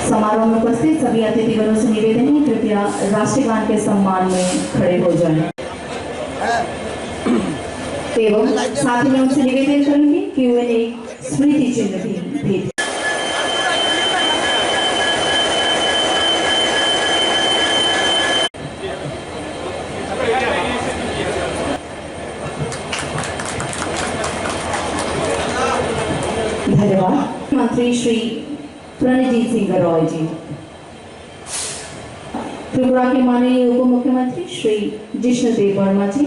समारोह में उपस्थित सभी अतिथिगणों से निवेदन है कृपया राष्ट्रगान के सम्मान में खड़े हो जाएं। एवं साथ ही मैं उनसे निवेदन करूंगी कि वे एक स्मृति चिन्ह भी भेंट। धन्यवाद। मंत्री श्री प्रणजीत सिंह रॉय जी, त्रिपुरा के माननीय उप मुख्यमंत्री श्री जिष्णुदेव वर्मा जी,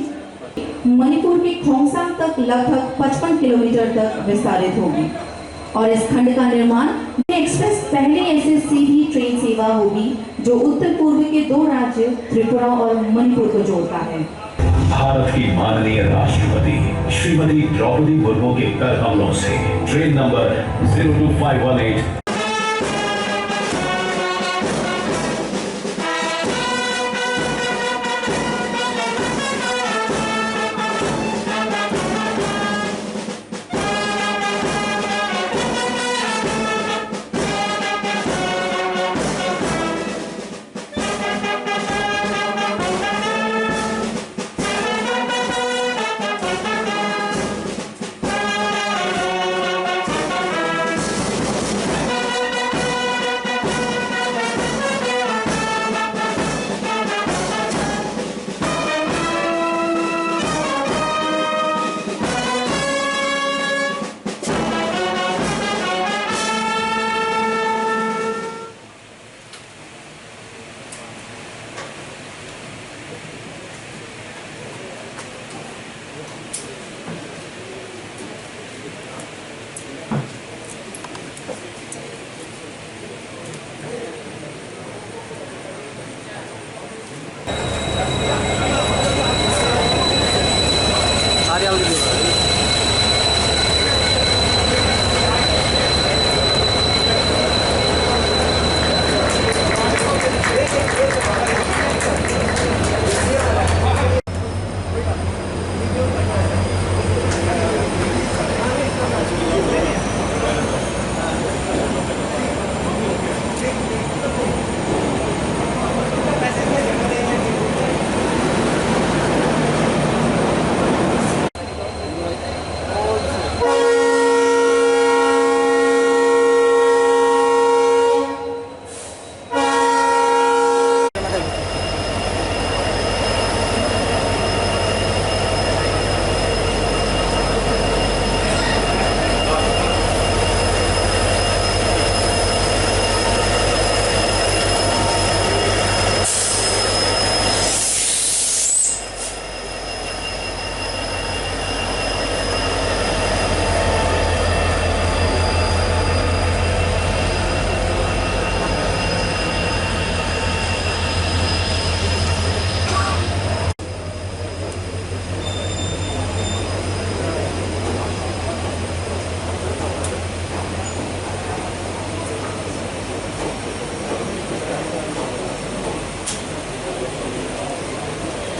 मणिपुर के खोंगसांग तक लगभग 55 किलोमीटर तक विस्तारित होगी और इस खंड का निर्माण एक्सप्रेस पहली ऐसी सीधी ट्रेन सेवा होगी जो उत्तर पूर्व के 2 राज्य त्रिपुरा और मणिपुर को जोड़ता है। भारत की माननीय राष्ट्रपति श्रीमती द्रौपदी मुर्मू के कर कमलों से ट्रेन नंबर 02518 आगे